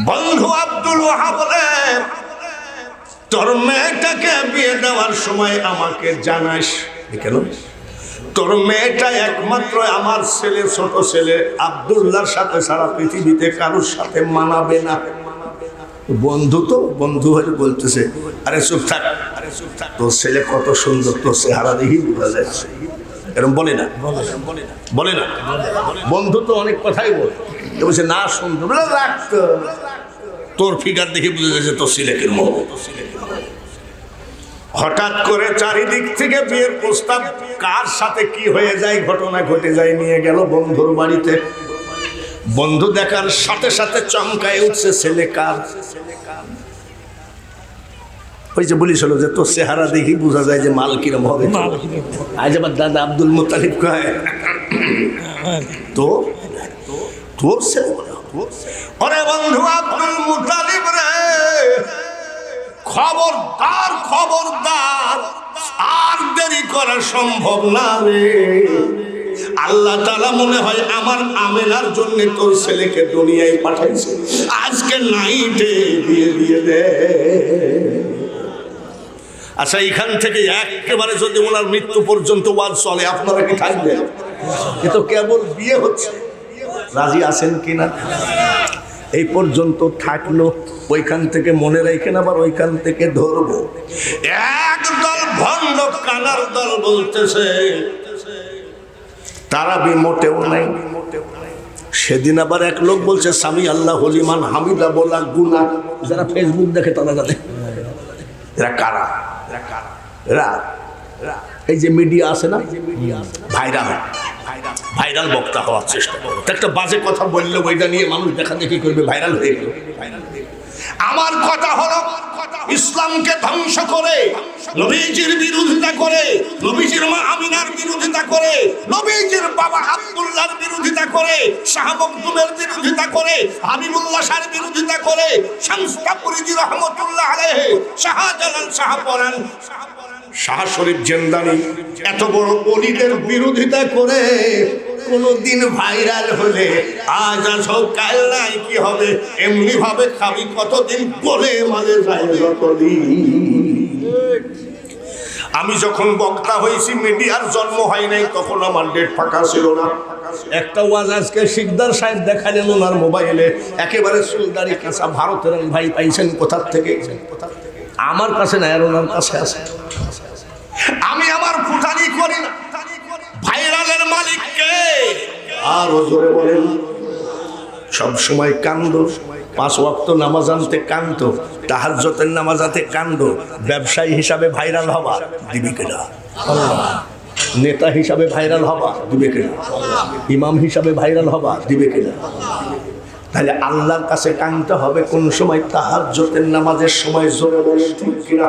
বন্ধু আব্দুল ওয়াহাব বলেন, তোর মেয়েটাকে বিয়ে দেওয়ার সময় আমাকে জানাস। কেন? তোর মেয়েটা একমাত্র আমার ছেলে, ছোট ছেলে আব্দুল্লাহর সাথে সারা পৃথিবীতে কারোর সাথে মানাবে না। বন্ধু তো বন্ধু হয়ে বলতেছে, আরে চুপ থাক, তোর ছেলে কত সুন্দর, তোর চেহারা দেখি বোঝা যাচ্ছে। এরকম বলে না, বলে না। বন্ধু তো অনেক কথাই বলে, বলছে না সুন্দর রাখতো, তোর ফিগার দেখে বুঝে যাচ্ছে তোর ছেলে কিরকম। হঠাৎ করে চারিদিক থেকে বিয়ের প্রস্তাব কার সাথে কি হয়ে যায়, ঘটনা ঘটে যায়, নিয়ে গেল বন্ধুর বাড়িতে। বন্ধু দেখার সাথে সাথে চমকায় উঠছে, ছেলে কার? ওই যে বলিস যে তোর চেহারা দেখি বোঝা যায় যে মাল কিরম হবে। আজ আবার দাদা আব্দুল মুত্তালিব কয়, তো তোর ছেলে? ওরে বন্ধু আব্দুল মুত্তালিব রে, খবরদার খবরদার, আর দেরি করা সম্ভব না রে। আল্লাহ তাআলা মনে হয় আমার আমেনার জন্য তোর ছেলেকে দুনিয়ায় পাঠাইছে, আজকে নাইটে বিয়ে দিয়ে দে। আচ্ছা, এখান থেকে একেবারে যদি ওনার মৃত্যু পর্যন্ত ওয়াজ চলে, আপনারা কি থাকবেন? এ তো কেবল বিয়ে হচ্ছে, রাজি আছেন কিনা? এই পর্যন্ত থাকলো, ওইখান থেকে মনে রাখেন, আবার ওইখান থেকে ধরবো। একদল ভণ্ড কানার দল বলতেছে তারাবি মোটেও নাই। সেদিন আবার এক লোক বলছে সামি আল্লাহ হলিমান হামিদা বলা গুনাহ। যারা ফেসবুক দেখে তারা জানে এরা কারা। এরা এই যে মিডিয়া আছে না, ভাইরাল বক্তা হওয়ার চেষ্টা করে। একটা বাজে কথা বললে ওইটা নিয়ে মানুষ দেখা দেখি করবে, ভাইরাল হয়ে গেল। আমার কথা হলো, ইসলামকে ধ্বংস করে, নবীজির বিরোধিতা করে, নবীজির মা আমিনার বিরোধিতা করে, নবীজির বাবা আব্দুল্লাহর বিরোধিতা করে, শাহ মখদুমের বিরোধিতা করে, হাবিবুল্লাহ শাহর বিরোধিতা করে, শামস তাবরিজি রহমাতুল্লাহ আলাইহি, শাহজালাল শাহ পরান, শাহ শরীফ জিন্দানি, এত বড় ওলিদের বিরোধিতা করে কোনদিন ভাইরাল হলে আজ আসো কাল নাই কি হবে, এমনি ভাবে খাবি কতদিন বলে মানে যায় কতদিন। আমি যখন বক্তা হয়েছি, মিডিয়ার জন্ম হয় নাই, তখন আমার ডেট ফাঁকা ছিল না। একটা ওয়াজ আজকে শিকদার সাহেব দেখালেন ওনার মোবাইলে, একেবারে চুলদারি কাঁচা, ভারতের ভাই পাইছেন কোথার থেকে? আমার কাছে না, আর ওনার কাছে আছে। আমি আমার ফুটানি করি না, ভাইরালের মালিক কে? আরো জোরে বলেন। সব সময় কান্দ, 5 ওয়াক্ত নামাজ আনতে কান্দ, তাহাজ্জুদের নামাজ আনতে কান্দ। ব্যবসায়ী হিসাবে ভাইরাল হবা, দিবে কিনা? নেতা হিসাবে ভাইরাল হবা, দিবে কিনা? ইমাম হিসাবে ভাইরাল হবা, দিবে কিনা? তাহলে আল্লাহর কাছে কাঁদতে হবে কোন সময়? তাহাজ্জুদের নামাজের সময়। জোরে বলেন ঠিক কিনা?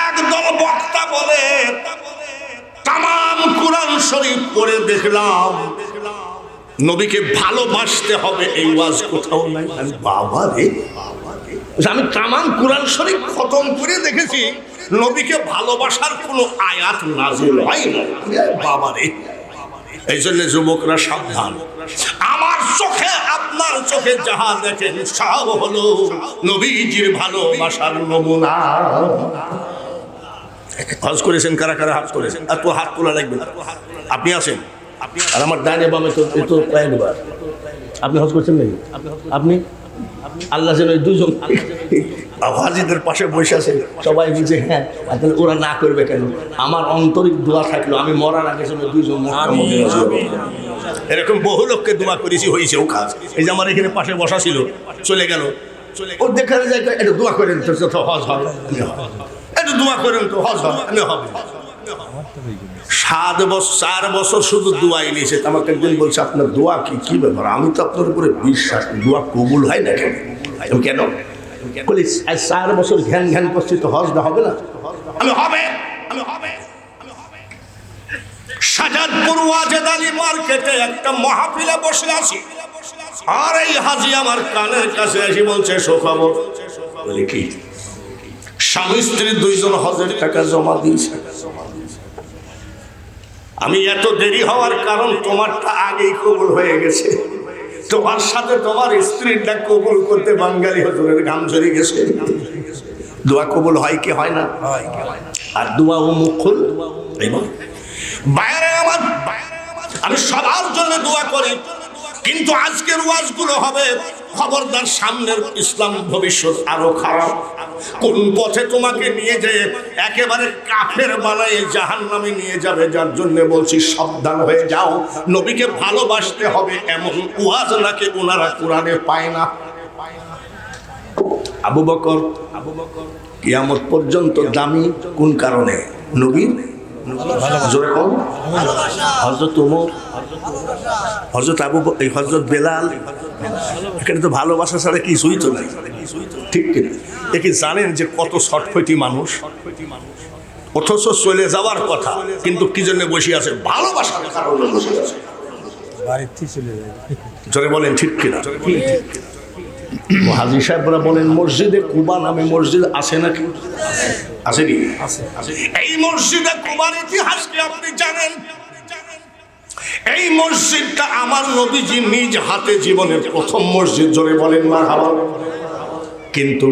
একদল বক্তা বলে তামাম কোরআন শরীফ পড়ে দেখলাম নবীকে ভালোবাসতে হবে, এই ওয়াজ কোথাও নাই। বাবা রে, আমি তামাম কোরআন শরীফ খতম করে দেখেছি, নবীকে ভালোবাসার কোনো আয়াত নাযিল হয় না। বাবা রে, এই জন্য যুবকরা সাবধান। আমার চোখে আপনার চোখে যাহা দেখেন সব হলো নবীজির ভালোবাসার নমুনা। হজ করেছেন কারা কারা? হাত করেছেন, আর তো হাত তোলা লাগবে না। আপনি আছেন, আর আমার ডানে বামে তো কয়েকবার। আপনি হজ করছেন নাকি? আপনি আল্লাহ যেন দুজন হাজিদের পাশে বসে আছে, সবাই বুঝে হ্যাঁ, তাহলে ওরা না করবে কেন? আমার আন্তরিক দোয়া থাকলো আমি মরার আগে যেন দুইজন। এরকম বহু লোককে দোয়া করেছি, হয়েছে ও কাজ। এই যে আমার এখানে পাশে বসা ছিল, চলে গেল, ও দেখা যায় একটু দোয়া করেন তো হজ হয়, একটু দোয়া করেন তো হজ হবে। 4 বছর শুধু দোয়াই নিয়েছে। আমাকে একদিন বলছে আপনার দোয়া কি ব্যাপার? আমি তো আপনার উপরে বিশ্বাস, দোয়া কবুল হয় না কেন? বলি 4 বছর ঘ্যান করছি, তো হজটা হবে না? আমি হবে। শাহজাদপুর ওয়াজেদ আলী মার্কেটে একটা মাহফিলে বসে আছি, আর এই হাজি আমার কানের কাছে এসে বলছে সুখবর। বলি কি? স্বামী স্ত্রী 2 জন হজের টাকা জমা দিয়েছে। আমি এত দেরি হওয়ার কারণ তোমারটা আগেই কবুল হয়ে গেছে, তোমার সাথে তোমার স্ত্রীটা কবুল করতে বাঙালি হুজুরের গাম ঝরে গেছে। দোয়া কবুল হয় কি হয় না? আর দোয়া ও মুখুল। বাইরে আমার, আমি সবার জন্য দোয়া করি, কিন্তু আজকের ওয়াজগুলো হবে খবরদার, সামনের ইসলাম ভবিষ্যৎ আরো খারাপ। কোন পথে তোমাকে নিয়ে যেয়ে একেবারে কাফের বানায় জাহান্নামে নিয়ে যাবে, যার জন্য বলছি সাবধান হয়ে যাও। নবীকে ভালোবাসতে হবে এমন ওয়াজ নাকি ওনারা কোরআনে পায় না। আবু বকর কিয়ামত পর্যন্ত দামি কোন কারণে? নবীর জোরে কম। হযরত ওমর, হযরত আবু বকর, হযরত বেলাল, এখানে তো ভালোবাসা ছাড়া কিছুই তো নাই, ঠিক কিনা? একে জানেন যে কত ছটফটি মানুষ, অথচ চলে যাওয়ার কথা, কিন্তু কি জন্য বসে আছে? ভালোবাসার কারণে বসে আছে। জোরে বলেন ঠিক কিনা? হাজী সাহেবরা বলেন মসজিদে কুবা নামে মসজিদ আছে নাকি? আছে কি? এই মসজিদে কুবার ইতিহাস কি আপনি জানেন? এই মসজিদটা আমার নবীজি নিজ হাতে জীবনের প্রথম মসজিদ। জোরে বলেন মারহাবা। কিন্তু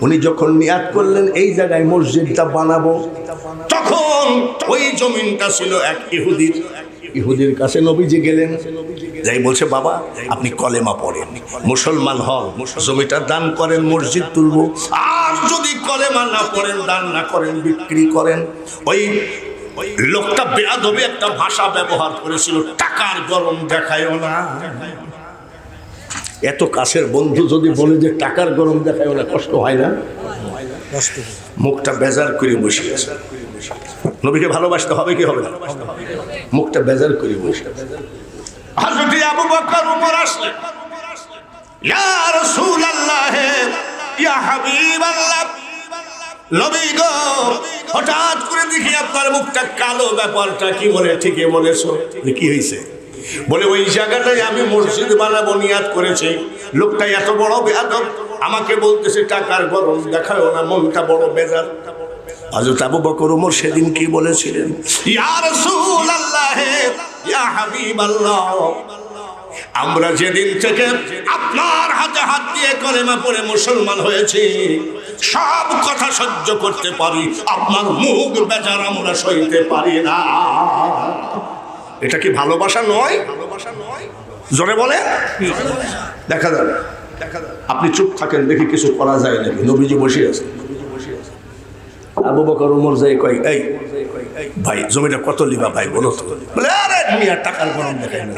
উনি যখন নিয়াত করলেন এই জায়গায় মসজিদটা বানাবো, তখন ওই জমিনটা ছিল এক ইহুদির। ইহুদির কাছে নবীজি গেলেন, যাই বলছে বাবা আপনি কলেমা পড়েন, মুসলমান হন, জমিটা দান করেন, মসজিদ তুলব। আর যদি কলেমা না পড়েন, দান না করেন, বিক্রি করেন। ওই লোকটা বেয়াদবি একটা ভাষা ব্যবহার করেছিল, টাকার গরম দেখায়ও না। এত কাছের বন্ধু যদি বলে যে টাকার গরম দেখায়ও না, কষ্ট হয় না? মুখটা বেজার করে বসে আছে। নবীকে ভালোবাসতে হবে কি হবে না? মুখটা বেজার করে বসে আছে। হযরত আবু বকর ওমর আসলেন, ইয়া রাসূলুল্লাহ, ইয়া হাবিবাল্লাহ, নবী গো, হঠাৎ করে দেখি আপনার মুখটা কালো, ব্যাপারটা কি? বলে ঠিকই বলেছো। কি হয়েছে? বলে ওই জায়গাটায় আমি মসজিদ বানাবো নিয়াত করেছি। লোকটা এত বড় বেয়াদব, আমাকে বলতেছে টাকার গরম দেখায়ও না, মনটা বড় বেজার। হযরত আবু বকর ওমর সেদিন কি বলেছিলেন? ইয়া রাসূলুল্লাহ, ইয়া হাবিবাল্লাহ, আমরা যেদিন থেকে আপনার হাতে হাত দিয়ে কলেমা পড়ে মুসলমান হয়েছি, সব কথা সহ্য করতে পারি, আপনার মুখ বেজার আমরা সইতে পারি না। এটা কি ভালোবাসা নয়? জোরে বলে দেখা যাবে। আপনি চুপ থাকেন, দেখি কিছু করা যায় নাকি। নবীজি বসে আছে, আবু বকর ওমর যাই কই, এই ভাই জমিটা কত লিবা ভাই বলো তো? বলে আরে মিয়া টাকার গরম দেখায় না।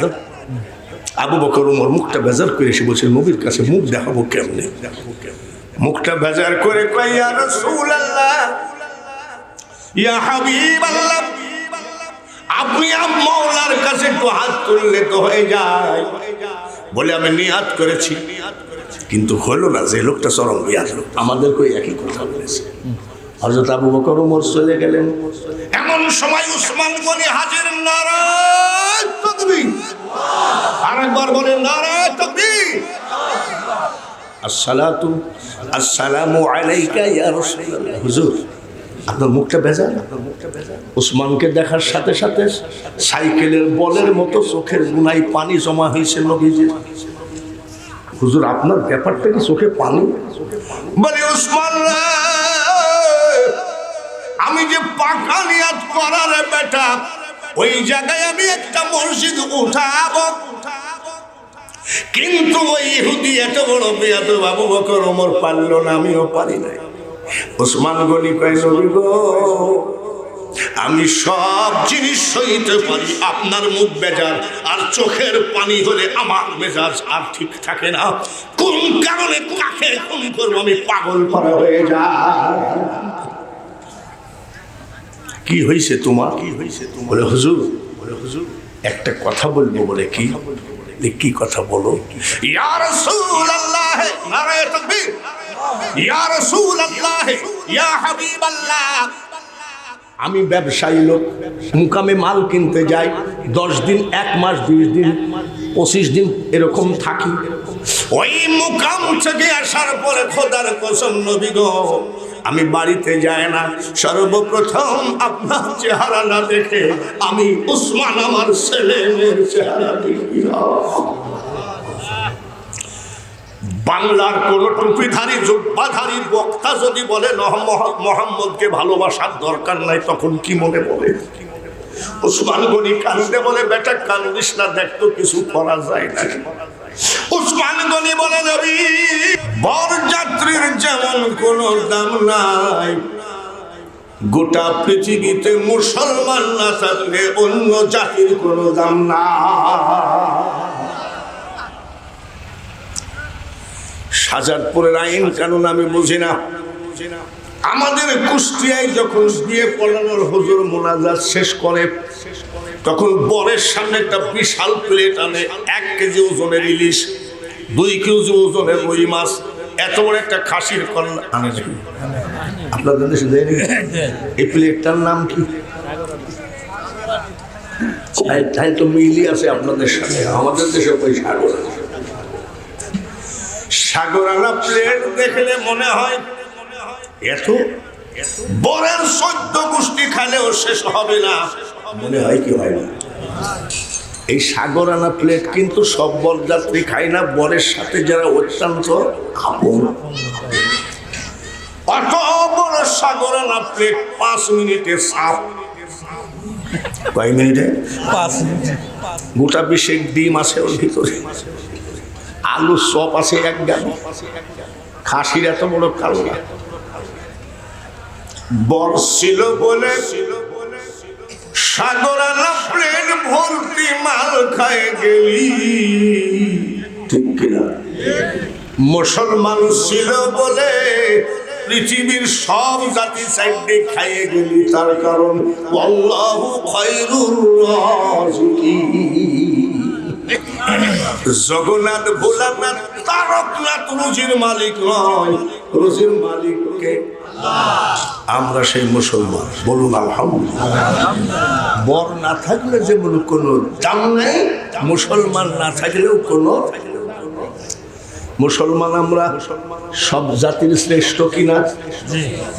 আবু বকর ওমর মুখটা বেজার করে এসে বলছে নবীর কাছে মুখ দেখাবো কেমনে? মুখটা বেজার করে কই, ইয়া রাসূলুল্লাহ, ইয়া হাবিবাল্লাহ, আপনি মাওলার কাছে একটু হাত তুললে তো হয়ে যায়। বলে আমি নিয়াত করেছি, কিন্তু হলো না। যে লোকটা চরম বিয়াদ, আমাদেরকে একই কথা বলেছে। হযরত আবু বকর ওমর চলে গেলেন। এমন সময় উসমান গনি হাজির। নারায়ে তাকবীর! আরেকবার বলেন নারায়ে তাকবীর! আসসালাতু আসসালামু আলাইকা ইয়া রাসূলুল্লাহ। হুজুর আপনার মুখটা বেজার। উসমানকে দেখার সাথে সাথে সাইকেলের বলের মতো চোখের গুনায় পানি জমা হয়েছে নবীজির। হুজুর আপনার ব্যাপারটা কি চোখে পানি? বলে উসমান, আমি যে পাকা নিয়াত করার বেটা, ওই জায়গায় আমি একটা মসজিদ উঠাবো, কিন্তু ওই ইহুদি এত বড় বেয়াদব আবু বকর ওমর পারলো না, আমিও পারি নাই। উসমান গনি কয়, নবী গো, আমি সব জিনিস সইতে পারি, আপনার মুখ বেজার আর চোখের পানি হলে আমার মেজাজ আর ঠিক থাকে না। কোন কারণে কাকে খুন করবো আমি পাগল করা হয়ে যায়। কি হয়েছে তোমার? কি হয়েছে? বলে হুজুর, একটা কথা বলবো। বলে কি? কি কথা বলো? ইয়া রাসূলুল্লাহ, নারায়ে তাকবীর! ইয়া রাসূলুল্লাহ, ইয়া হাবিবাল্লাহ, আমি ব্যবসায়ী লোক, মুকামে মাল কিনতে যাই, 10 দিন, 1 মাস, 20 দিন, 25 দিন এরকম থাকি। ওই মুকাম থেকে আসার পরে খোদার কসম নবী গো, আমি বাড়িতে যাই না, সর্বপ্রথম আপনার চেহারা না দেখে আমি উসমান আমার ছেলে মেয়ের চেহারা দেখি। বাংলার কোন টুপিধারী জুব্বাধারী বক্তা যদি বলে মোহাম্মদকে ভালোবাসার দরকার নাই, তখন কি মনে বলে? ওসমান গনি কান্দে বলে, বেটা কান্দিস না, দেখতো কিছু করা যায় না। ওসমান গনি বলে, নবী বরযাত্রীর যেমন কোনো দাম নাই, গোটা পৃথিবীতে মুসলমান না থাকলে অন্য জাতির কোনো দাম না। শাহজাদপুরের আইন কানুন আমি বুঝি না। আমাদের কুষ্টিয়ায় যখন বিয়ে পড়ানোর হুজুর মোনাজাত শেষ করে, তখন বরের সামনে একটা বিশাল প্লেট আনে, 1 কেজি ওজনের ইলিশ, 2 কেজি ওজনের রুই মাছ, এত বড় একটা খাসির কল্লা আনে। আপনাদের দেশে দেয়নি? এই প্লেটটার নাম কি? তাই তো মিলি আছে আপনাদের সাথে, আমাদের দেশে ওই সাগরানা প্লেট দেখলে মনে হয় এত বরের 14 গোষ্ঠী খালেও শেষ হবে না, মনে হয় কি হয় না? এই সাগরানা প্লেট কিন্তু সব বরযাত্রী খায় না, বরের সাথে যারা অত্যন্ত আপন। অত বড় সাগরানা প্লেট 5 মিনিটে সাফ। কয় মিনিটে? 5 মিনিট। গোটা 20 ডিম আছে ওর ভিতরে, আলু চপ আছে 1 গাড়ি, খাসির এত বড় কাল্লা। বর ছিল বলে সাগরানা প্লেট ভর্তি মাল খায় গেলি, ঠিক কিনা? মুসলমান ছিল বলে পৃথিবীর সব জাতি সাইডে খাইয়ে গেলি, তার কারণ আল্লাহু খায়রুর রাযিকিন। জগন্নাথ ভোলানাথ তারকনাথ রুজির মালিক নয়, রুজির মালিক কে? আমরা সেই মুসলমান, বলুন আলহামদুলিল্লাহ। বর না থাকলে যেমন কোনো দাম নাই, মুসলমান না থাকলেও কোনো। মুসলমান আমরা সব জাতির শ্রেষ্ঠ কিনা?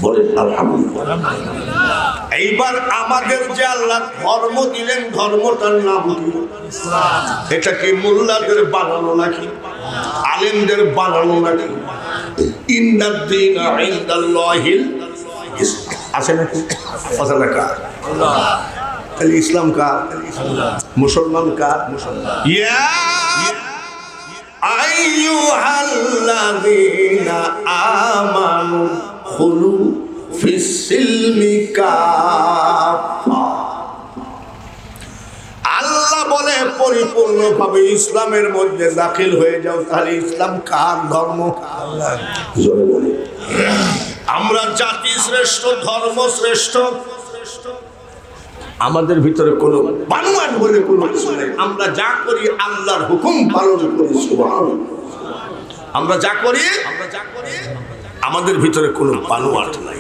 বলেন আলহামদুলিল্লাহ। এইবার আমাদের যে আল্লাহ ধর্ম দিলেন, ধর্মটার নাম কি? এটা কি মোল্লাদের বানানো নাকি আলেমদের বানানো নাকি? ইন্নাদ-দীনা ইনদাল্লাহিল ইসলাম আছে নাকি? কথাটা কার? তাহলে ইসলাম কার? মুসলমান কার? ইয়া আইয়ুহাল্লাযীনা আমানু খুলু ফিস-সিলমি কাফা। আল্লাহ বলে পরিপূর্ণভাবে ইসলামের মধ্যে দাখিল হয়ে যাও। তাহলে ইসলাম কার ধর্ম? আল্লাহর। জোরে বলি। আমরা জাতি শ্রেষ্ঠ, ধর্ম শ্রেষ্ঠ, আমাদের ভিতরে কোনো বানোয়াট বলে কোনো কিছু নেই। আমরা যা করি আল্লাহর হুকুম পালন করি। সুবহানাল্লাহ। আমরা যা করি আমাদের ভিতরে কোনো বানোয়াট নাই।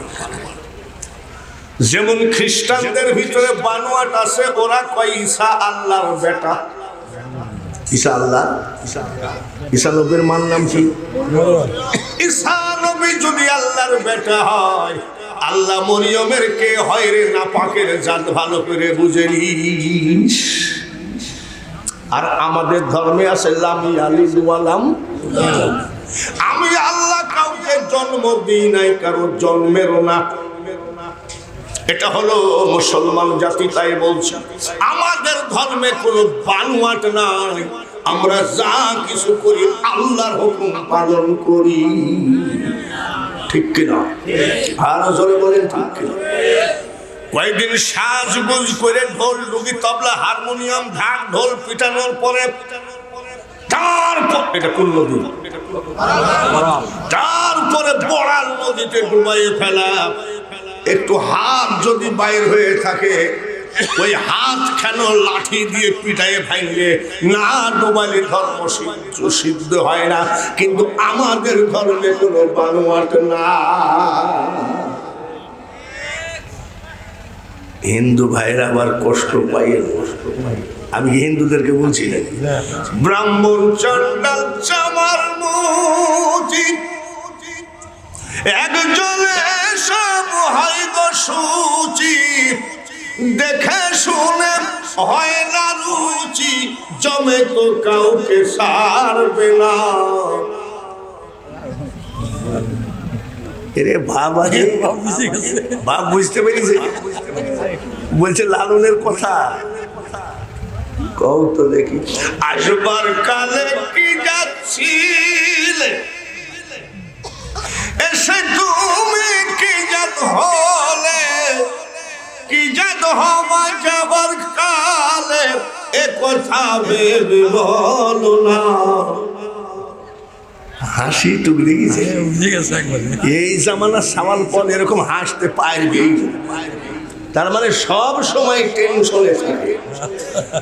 যেমন খ্রিস্টানদের ভিতরে বানোয়াট আছে, ওরা কয় ঈসা আল্লাহর বেটা। ঈসা আল্লাহ, ঈসা নবীর মান নাম কি? ঈসা নবী যদি আল্লাহর বেটা হয়, আল্লাহ মরিয়মের কে হয় রে না পাকের জাত, ভালো করে বুঝে নিস। আর আমাদের ধর্মে আছে লামি আলিদ ওয়ালাম। আমি আল্লাহ কাউকে জন্ম দিই নাই, কারো জন্মেরও না। এটা হলো মুসলমান জাতি। তাই বলছি আমাদের ধর্মে কোনো বানোয়াট নাই। আমরা যা কিছু করি আল্লাহর হুকুম পালন করি, ঠিক কিনা? আর জোরে বলেন ঠিক কিনা? কয়েকদিন সাজগোজ করে ঢোল ডুগি তবলা হারমোনিয়াম ঢাক ঢোল পিটানোর পরে তারপর এটা কোন নদী? তারপরে বড়াল নদীতে ডুবাইয়ে ফেলা। একটু হাত যদি বাইর হয়ে থাকে, ওই হাত কেন লাঠি দিয়ে পিটাইয়ে ভাঙলে না ডুবাইলে ধর্ম সিদ্ধ হয় না। কিন্তু আমাদের ধর্মে কোনো বানোয়াট না। হিন্দু ভাইরা আবার কষ্ট পাই। আমি হিন্দুদেরকে বলছি না, ব্রাহ্মণ চন্ডাল চামার মুচি একজনে সব হয় গো সুচি, দেখে শুনে হয় না রুচি, জমে তো কাউকে সারবে না। এরে বাবা বাপ বুঝতে পেরেছে, বলছে লালনের কথা কও তো দেখি। আসবার কালে কি যাচ্ছিলে, এসে তুমি কি জাত হলে, কি জাত হওয়া যাবার কালে এ কথা ভেবে বলো না। হাসি টুকরে গেছে, এই জামানা সামাল পল এরকম হাসতে পারবে, তার মানে সব সময় টেনশনে থাকে।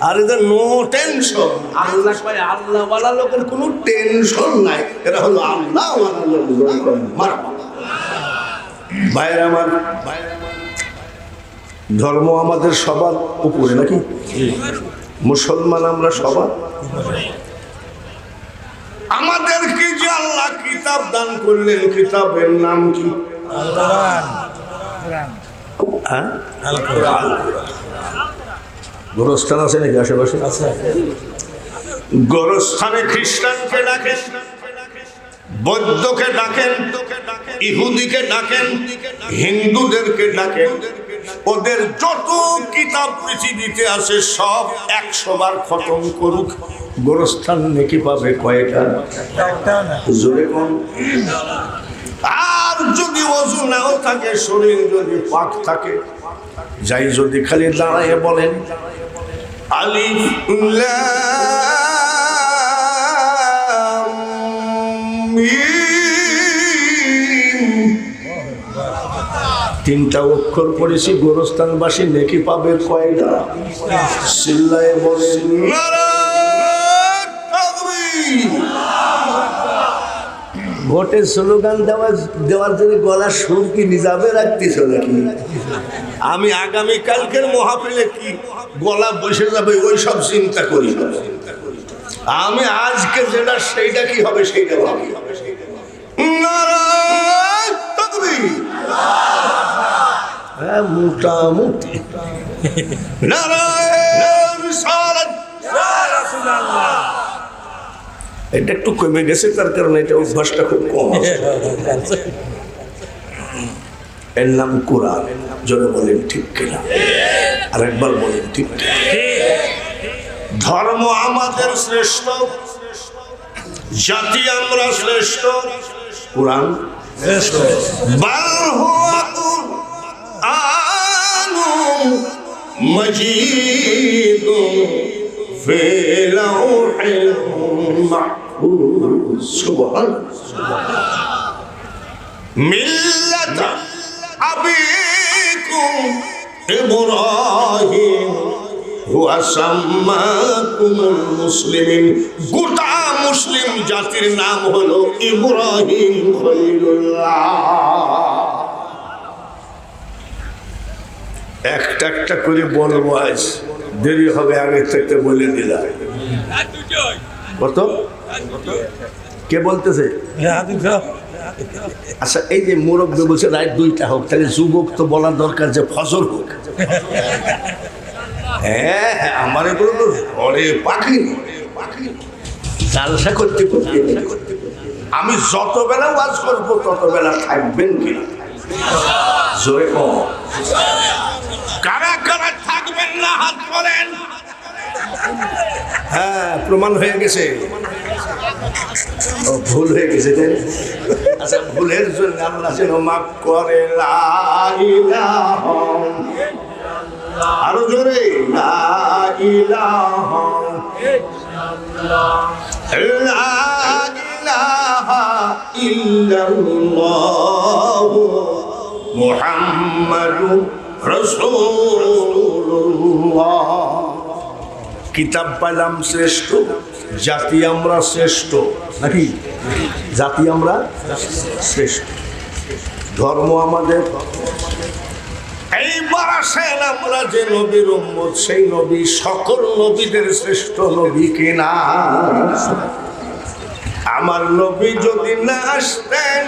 আর এদের নো টেনশন, আল্লাহ কয় আল্লাহ ওয়ালা লোকের কোনো টেনশন নাই, এরা হলো আল্লাহ ওয়ালা লোক। ভাইয়ের আমার, ধর্ম আমাদের সবার উপরে নাকি? মুসলমান আমরা সবার। আমাদের কি যে আল্লাহ কিতাব দান করলেন, কিতাবের নাম কি? গোরস্থান আছে নাকি আশেপাশে? গোরস্থানে খ্রিস্টানকে ডাকেন, বৌদ্ধকে ডাকেন, ইহুদিকে ডাকেন, হিন্দুদেরকে ডাকেন। ওদের যত কিতাব পৃথিবীতে আছে সব 100 বার খতম করুক, গোরস্থান নেকি পাবে কয়টা? জোরে কোন। আর যদি ওযু নাও থাকে, শরীর যদি পাক থাকে, যাই যদি খালি দাঁড়ায় বলেন আলিফ লাম মিম, 3টা অক্ষর পড়েছি, গোরস্থানবাসী নেকি পাবে কয়টা? চিল্লায়ে বলেন নারায়ে তাকবীর। ভোটে স্লোগান দেওয়ার জন্য গলার সুর কি নিজাবে রাখতেছ নাকি? আমি আগামী কালকের মহাফিলে কি গলা বসে যাবে ওই সব চিন্তা করি না। আমি আজকে যেটা সেইটা কি হবে সেইটা ভাবি। নারায়ে তাকবীর। হ্যাঁ, মোটামুটি নারায়ে রিসালাত। এটা একটু কমে গেছে, তার কারণে এটা অভ্যাসটা খুব কম। এর নাম কোরআন। জোরে বলেন ঠিক কিনা? আরেকবার বলেন ঠিক কিনা? ধর্ম আমাদের শ্রেষ্ঠ, জাতি আমরা শ্রেষ্ঠ, কোরআন শ্রেষ্ঠ। বাল হুয়া কুরআনুম মাজিদুন ফি লাওহিল মাহফুজ। সুবহানাল্লাহ। মিল্লাতা আবিকুম ইব্রাহিম হুয়া সাম্মাকুমুল মুসলিমিন। গোটা মুসলিম জাতির নাম হলো ইব্রাহিম খলিলুল্লাহ। একটা একটা করে বলবো, আজ দেরি হবে, আগে থেকে বলে দিলাম। কত কে বলতেছে? আচ্ছা, এই যে মুরব্বী বলছে রাত 2টা হোক, তাহলে যুবক তো বলার দরকার যে ফজর হোক। হ্যাঁ হ্যাঁ, আমার এগুলো তো ঘরে পাখি জালসা করতে করতে আমি যত বেলা ওয়াজ করবো তত বেলা থাকবেন কিনা? জোরে কম। কারা কারা থাকবেন না হাত করেন। হ্যাঁ, প্রমাণ হয়ে গেছে। ভুল হয়ে গেছে। আচ্ছা, ভুলের জন্য আল্লাহ যেন মাফ করে। লা ইলাহা, আরো জোরে, লা ইলাহা ইল্লাল্লাহ মুহাম্মাদুর রাসূলুল্লাহ। কিতাব পাইলাম শ্রেষ্ঠ, জাতি আমরা শ্রেষ্ঠ নাকি? জাতি আমরা শ্রেষ্ঠ, ধর্ম আমাদের। এইবার আসেন, আমরা যে নবীর উম্মত, সেই নবী সকল নবীদের শ্রেষ্ঠ নবী কিনা? আমার নবী যদি না আসতেন,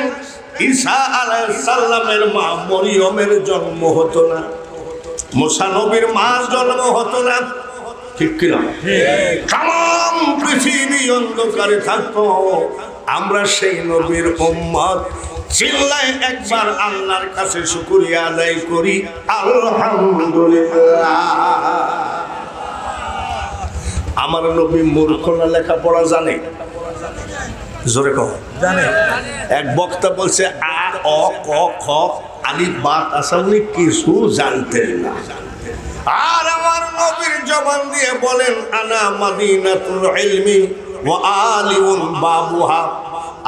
ঈসা আলাইহিস সালামের মা মরিয়মের জন্ম হতো না, মুসা নবীর মার জন্ম হতো না, ঠিক কিনা? তাম পৃথিবী অন্ধকারে থাকতো। আমরা সেই নবীর উম্মত, চিল্লায় একবার আল্লাহর কাছে শুকরিয়া আদায় করি, আলহামদুলিল্লাহ। আমার নবী মূর্খ না লেখাপড়া জানে? জোরে কহ জানে। এক বক্তা বলছে আ অ ক খ আলিফ বা তাসা উনি কিছু জানতেন না। আর আমার নবীর জবান দিয়ে বলেন আনা মাদিনাতুল ইলমি ওয়া আলিউন বাবুহা,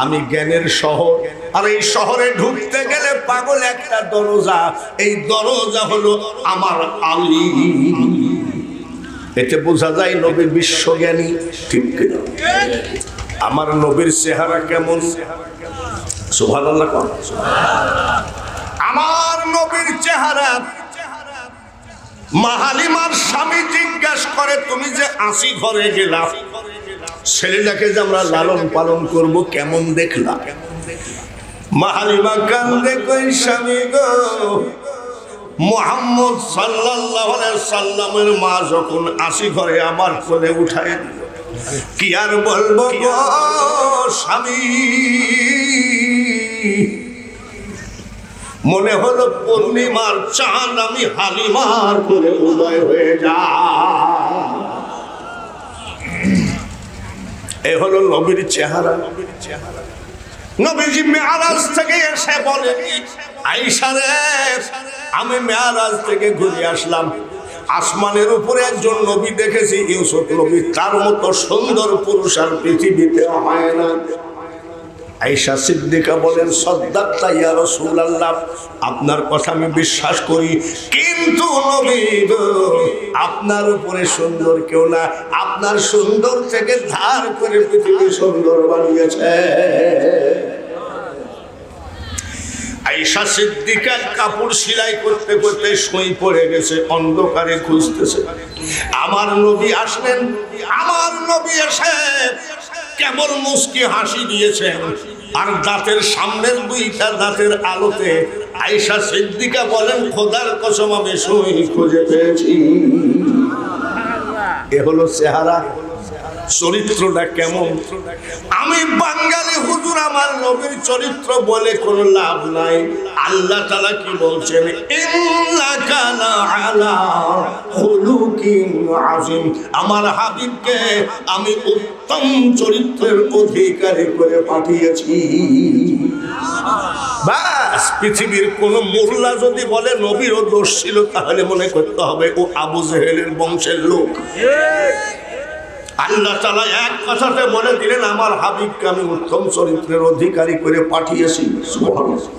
আমি জ্ঞানের শহর, আর এই শহরে ঢুকতে গেলে পাগল একটা দরজা, এই দরজা হলো আমার আলী। এতে বোঝা যায় নবী বিশ্বজ্ঞানী, ঠিক কিনা? আমার নবীর চেহারা কেমন? সুবহানাল্লাহ। আমার নবীর চেহারা, মাহালিমার স্বামী জিজ্ঞাসা করে তুমি যে ৮০ ঘরে গেলা, ছেলেটাকে যে আমরা লালন পালন করব কেমন দেখলা? মাহালিমা কান্দে কই স্বামী গো, মুহাম্মদ সাল্লাল্লাহু আলাইহি সাল্লামের মা যখন ৮০ ঘরে আমার কোলে উঠায় দিল, কি আর বলবো গো স্বামী, মনে হলো পূর্ণিমার চাঁদ আমি হালিমার করে উদয় হয়ে যা। এ হলো নবীর চেহারা। নবীজি মেরাজ থেকে এসে বলে, আয়েশা রে আমি মেরাজ থেকে ঘুরে আসলাম, আসমানের উপরে একজন নবী দেখেছি, ইউসুফ নবী, তার মতো সুন্দর পুরুষ আর পৃথিবীতে হয় না। আয়েশা সিদ্দিকা বলেন সাদ্দাক্তা ইয়া রাসূলুল্লাহ, আপনার কথা আমি বিশ্বাস করি, কিন্তু নবী গো আপনার উপরে সুন্দর কেউ না, আপনার সুন্দর থেকে ধার করে পৃথিবী সুন্দর বানিয়েছে। আয়েশা সিদ্দিকা কাপড় সেলাই করতে করতে শুয়ে পড়ে গেছে, অন্ধকারে খুঁজতেছে। আমার নবী আসলেন, আমার নবী এসে কেবল মুস্কি হাসি দিয়েছেন, আর দাঁতের সামনের দুইটা দাঁতের আলোতে আয়েশা সিদ্দিকা বলেন খোদার কসম আমি শুয়ে খুঁজে পেয়েছি। এ হলো চেহারা। চরিত্রটা কেমন? আমি বাঙালি হুজুর, আমার নবীর চরিত্র বলে কোনো লাভ নাই। আল্লাহ তাআলা কি বলছেন? ইন্নাকা লাআলা খুলুকিন আযীম, আমার হাবিবকে আমি উত্তম চরিত্রের অধিকারী করে পাঠিয়েছি। বাস, পৃথিবীর কোন মোল্লা যদি বলে নবীরও দোষ ছিল, তাহলে মনে করতে হবে ও আবু জেহেলের বংশের লোক। আল্লাহ তাআলা এক কথাতে বলে দিলেন আমার হাবিবকে আমি উত্তম চরিত্রের অধিকারী করে পাঠিয়েছি। সুবহানাল্লাহ।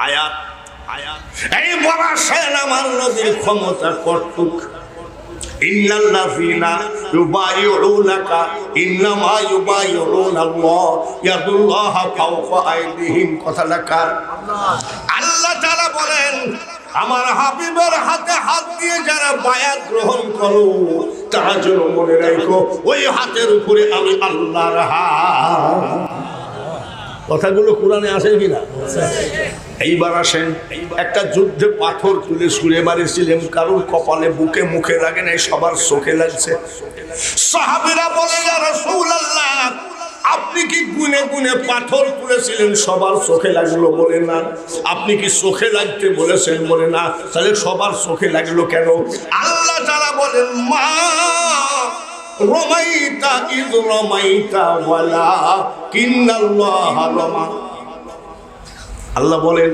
আয়াত এই বরাসেন আমার নবীর ক্ষমতা কতটুক। ইন্নাল্লাযীনা ইউবাইউনাকা ইন্নামা ইউবাইউনাল্লাহ ইয়াদুল্লাহু ফাওকা আইদিহিম। কথাটা কার? আল্লাহ তাআলা বলেন আমার হাবিবের হাতে হাত দিয়ে যারা বায়াত গ্রহণ করো, তারা যেন মনে রাখো ওই হাতের উপরে আমি আল্লাহর হাত। কথাগুলো কোরআনে আছে কিনা? এইবার আসেন, একটা যুদ্ধে পাথর তুলে ছুঁড়ে মারিছিলেন, কারোর কপালে বুকে মুখে লাগে নাই, সবার চোখে লাগছে। সাহাবীরা বলে ইয়া রাসূলুল্লাহ আপনি কি গুনে গুনে পাথর তুলেছিলেন, সবার চোখে লাগলো? বলে না। আপনি কি চোখে লাগতে বলেছেন? বলে না। তাহলে সবার চোখে লাগলো কেন? আল্লাহ তাআলা বলেন মা রমাইতা ইয রমাইতা ওয়ালাকিন্নাল্লাহা রামা। আল্লাহ বলেন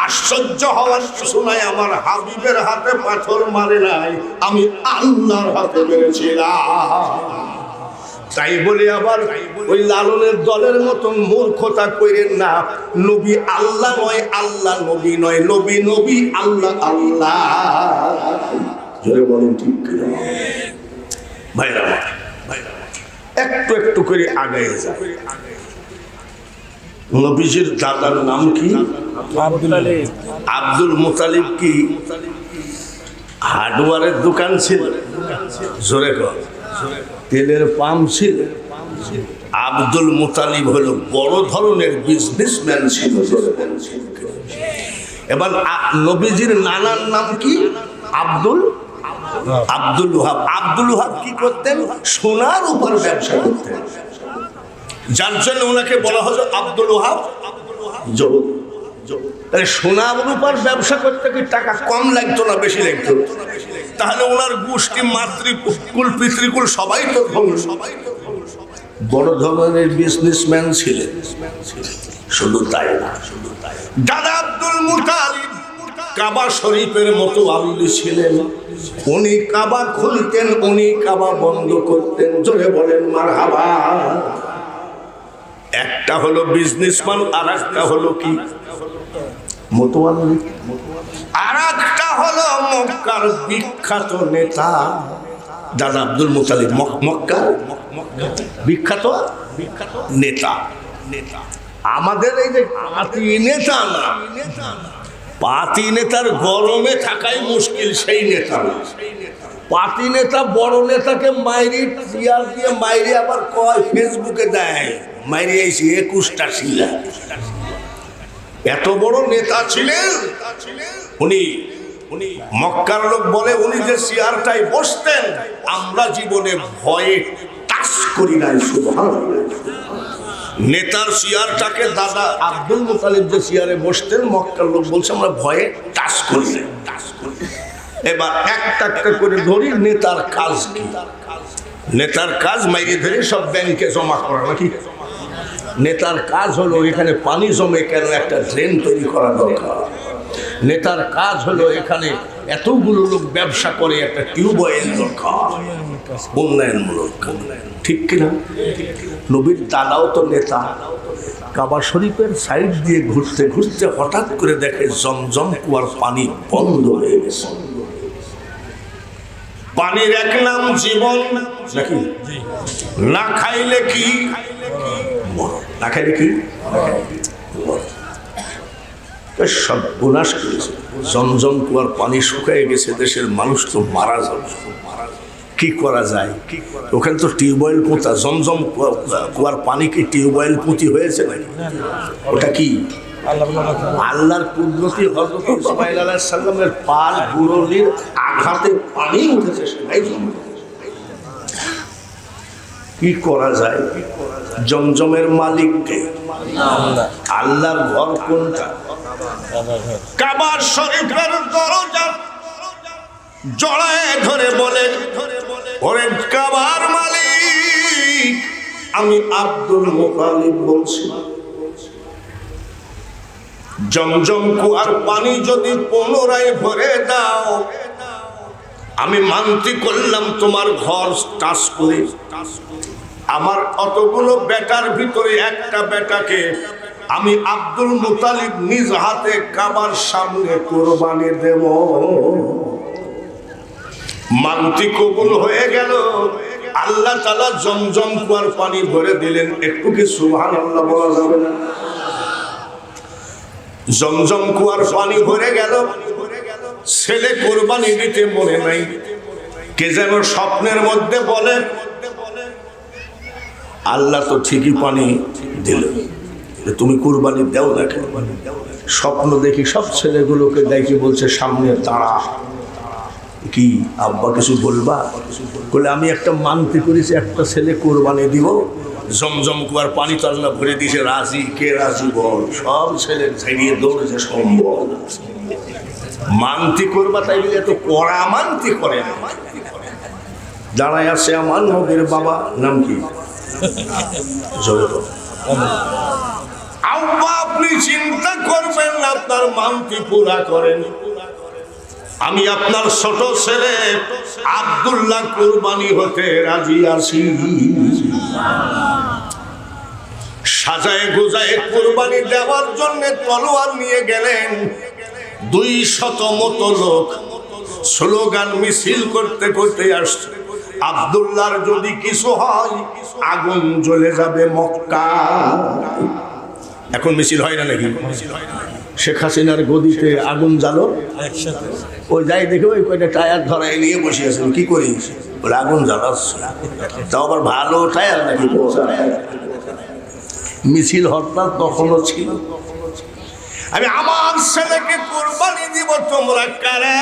আশ্চর্য হওয়ার কিছু নাই, আমার হাবিবের হাতে পাথর মারে নাই, আমি আল্লাহর হাতে মেরেছিলাম। তাই বলে আবার ওই লালনের দলের মতন মূর্খতা কইরেন না। নবী আল্লাহ নয়, আল্লাহ নবী নয়, নবী নবী, আল্লাহ আল্লাহ। জোরে বলেন ঠিক কিনা? ভাইরা একটু একটু করে আগায় যায়। নবীজির দাদার নাম কি? আব্দুল মুতালিব। কি হার্ডওয়্যারের দোকান ছিল? জোরে কর। তেলের পাম্প ছিল? আব্দুল মুতালিব হলো বড় ধরনের বিজনেসম্যান ছিল। এবার নবীজির নানার নাম কি? আব্দুল ওহাব। আব্দুল ওহাব কি করতেন? সোনার উপর ব্যবসা করতেন। যার জন্য ওনাকে বলা হতো আব্দুল ওহাব জহুর। তাহলে সোনা রূপার ব্যবসা করতে কি টাকা কম লাগতো না বেশি লাগতো? তাহলে ওনার গোষ্ঠী মাতৃকুল পিতৃকুল সবাই তো বড় ধরনের বিজনেসম্যান ছিলেন। শুধু তাই না, দাদা আব্দুল মুতালিব কাবা শরীফের মতো আলী ছিলেন। উনি কাবা খুলতেন, উনি কাবা বন্ধ করতেন। জোরে বলেন মারহাবা। একটা হলো বিজনেসম্যান, আর একটা হলো কি মোতাওয়াল্লি, আর একটা হলো মক্কার বিখ্যাত নেতা দাদা আব্দুল মুতালিব। মক্কার বিখ্যাত নেতা। আমাদের এই যে পাতি নেতা না, পাতি নেতার গরমে থাকাই মুশকিল, সেই নেতা না। পাতি নেতা বড় নেতাকে মাইরি চেয়ার দিয়ে মাইরি আবার কয় ফেসবুকে দেয় মাইরি আইসি 21টা শিলা। এত বড় নেতা ছিলেন উনি। মক্কার লোক বলে উনি যে চেয়ারটায় বসতেন আমরা জীবনে ভয়ে টাচ করি নাই। সুবহানাল্লাহ। নেতার চেয়ারটাকে দাদা আব্দুল মুতালিব যে চেয়ারে বসতেন মক্কার লোক বলছে আমরা ভয়ে টাচ করি নাই। এবার একটা একটা করে ধরি নেতার কাজ কি? নেতার কাজ মাইরে ধরে সব ব্যাংকে জমা করা নাকি? নেতার কাজ হলো এখানে পানি জমে কেন একটা ড্রেন তৈরি করা দরকার। নেতার কাজ হলো এখানে এতগুলো লোক ব্যবসা করে একটা টিউবওয়েল দরকার, উন্নয়নমূলক। ঠিক কিনা? নবীর দাদাও তো নেতা। কাবা শরীফের সাইড দিয়ে ঘুরতে ঘুরতে হঠাৎ করে দেখে জমজম কুয়ার পানি বন্ধ হয়ে গেছে। পানির এক নাম জীবন নাকি? না খাইলে কি না খাইলে কি সব বিনাশ করেছে। জমজম কুয়ার পানি শুকিয়ে গেছে, দেশের মানুষ তো মারা যাবে। কি করা যায়? ওখানে তো টিউবওয়েল পোঁতা। জমজম কুয়ার পানি কি টিউবওয়েল পুঁতি হয়েছে নাকি? ওটা কি আল্লাহর কুদরতি। হযরত ইসমাঈল আলাইহিস সালামের পাল বুড়লির আঘাতে পানি উঠেছে। কি করা যায়? জমজমের মালিককে আল্লাহর ঘর কোনটা? কাবা শরীফের দরজা জড়ায় ধরে বলে ওরে কাবার মালিক আমি আব্দুল মুতালিব বলছি। জমজম কুয়ার পানি যদি পুনরায় ভরে দাও আমি মানতি করলাম তোমার ঘর টাচ করে। আমার অতগুলো বেটার ভিতরে একটা বেটাকে আমি আব্দুল মুতালিব নিজ হাতে কাবার সামনে কুরবানি দেব। মানতি কবুল হয়ে গেল। আল্লাহ তাআলা জমজম কুয়ার পানি ভরে দিলেন। একটু কি সুবহানাল্লাহ বলা যাবে না? জমজম কুয়ার পানি ভরে গেল। ছেলে কুরবানি দিতে মনে নাই। কে যেন স্বপ্নের মধ্যে বলে আল্লাহ তো ঠিকই পানি দিল, তুমি কুরবানি দাও না কেন? স্বপ্ন দেখি সব ছেলেগুলোকে দেখি বলছে সামনে দাঁড়া। কি আব্বা কিছু বলবা? বলে আমি একটা মানতে করেছি একটা ছেলে কুরবানি দিব। জমজম কুয়ার পানি তো আল্লাহ ভরে দিয়েছে। রাজি? কে রাজি বল? সব ছেলে ছেড়িয়ে দৌড়েছে। সম্ভব মানতি করবা তাই বলে এত কড়া মানতি করে না। দাঁড়ায় আছে আমার নবীর বাবা, নাম কি? আপনি চিন্তা করবেন না, আপনার মানতি পুরা করেন। আমি আপনার ছোট ছেলে আব্দুল্লাহ কুরবানি হতে রাজি আছি। সাজায় গোজায় কুরবানি দেওয়ার জন্য তলোয়ার নিয়ে গেলেন। 200 মতো লোক স্লোগান মিছিল করতে করতে আসছে। আব্দুল্লাহর যদি কিছু হয় আগুন জ্বলে যাবে মক্কা। এখন মিছিল হয় না নাকি? শেখ হাসিনার গদিতে আগুন জ্বালো ওই যাই দেখে ওই কয়টা টায়ার ধরাই নিয়ে বসে আছেন। কি করিস? বলে আগুন জ্বালাচ্ছে। তাও আবার ভালো টায়ার নাকি? মিছিল হরতাল তখনও ছিল। আমি আমার ছেলেকে কুরবানি দিব, তোমরা কারা?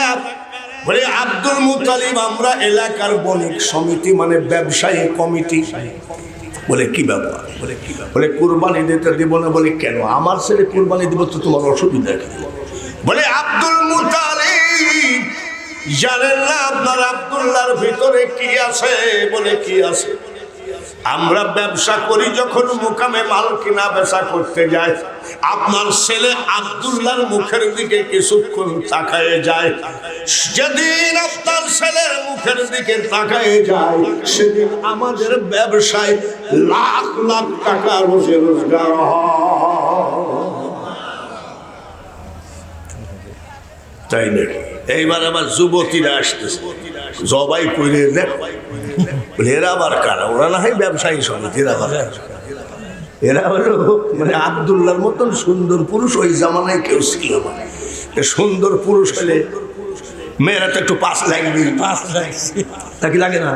বলে আব্দুল মুতালিব আমরা এলাকার বণিক সমিতি মানে ব্যবসায়ী কমিটি। বলে কি ব্যাপার? বলে কুরবানি দিতে দিব না। বলে কেন? আমার ছেলে কুরবানি দিব তো তোমার অসুবিধা কি? বলে আব্দুল মুতালিব জানেন না আপনার আব্দুল্লাহর ভিতরে কি আছে? বলে কি আছে? আমরা ব্যবসা করি, যখন মুকামে মাল কিনা বেচা করতে যাই, আপনার ছেলে আব্দুল্লাহর মুখের দিকে কিছুক্ষণ তাকায় যায়। যেদিন আপনার ছেলের মুখের দিকে তাকায় যায়, সেদিন আমাদের ব্যবসায় লাখ লাখ টাকা রোজগার হয়। তাই নাকি? এইবার আবার যুবতীরা আসতেছে, জবাই করে দেখ। এরা আবার কারা? ওরা না হয় ব্যবসায়ী সমিতি, এরা হলো মানে আব্দুল্লাহর মতন সুন্দর পুরুষ ওই জামানায় কেউ ছিল না। সুন্দর পুরুষ হলে মেয়েরা তো একটু পাশ লাগবে, নাকি লাগে না?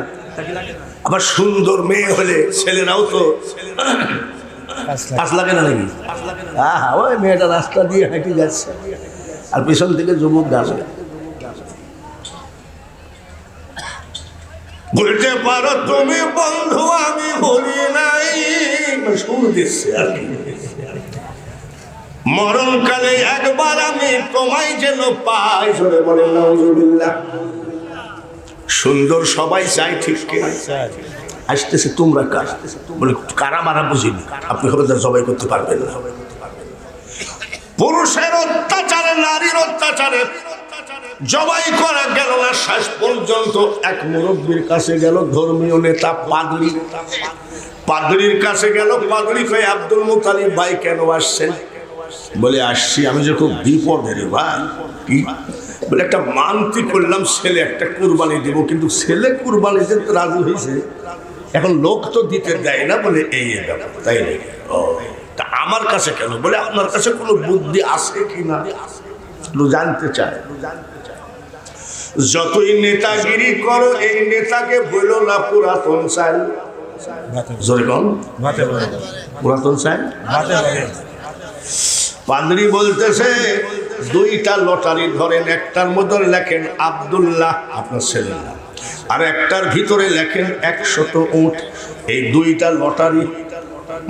আবার সুন্দর মেয়ে হলে ছেলেরাও তো পাশ লাগে না নাকি? হ্যাঁ, ওই মেয়েটা রাস্তা দিয়ে হেঁটে যাচ্ছে আর পিছন থেকে যুবক গাছে। বলতে পারো তুমি বন্ধু আমি বলি নাই, সুর দিচ্ছে আর কি। মরণকালে একবার আমি তোমায় যেন পাই, জোরে বলেন নাউজুবিল্লাহ। সুন্দর সবাই চাই, ঠিক আসতেছে। তোমরা কারা? বলে কারা মারা বুঝিনি, আপনি খবরদার জবাই করতে পারবেন না। পুরুষের অত্যাচারে, নারীর অত্যাচারে জবাই করা গেল না। শেষ পর্যন্ত এক মুরব্বীর কাছে গেল, ধর্মীয় নেতা পাদরি। পাদরির কাছে গেল। পাদরি কয়, আব্দুল মুতালিব ভাই কেন আসছেন? বলে আসছি আমি যে খুব বিপদে রে ভাই। কি? বলে একটা মানতি করলাম, ছেলে একটা কুরবানি দেব, কিন্তু ছেলে কুরবানি দিতে রাজি হয়েছে, এখন লোক তো দিতে দেয় না। বলে এই ব্যাপার, তাই নাকি? ও, তা আমার কাছে কেন? বলে আপনার কাছে কোনো বুদ্ধি আছে কিনা জানতে চায়। যতই নেতাগিরি করো, এই নেতাকে বলো না পুরাতন চাল। জোরে কম, পুরাতন চাল। পাদ্রী বলতেছে, দুইটা লটারি ধরেন, একটার মধ্যে লেখেন আব্দুল্লাহ আপনার ছেলে, আর একটার ভিতরে লেখেন 100 উট। এই দুইটা লটারি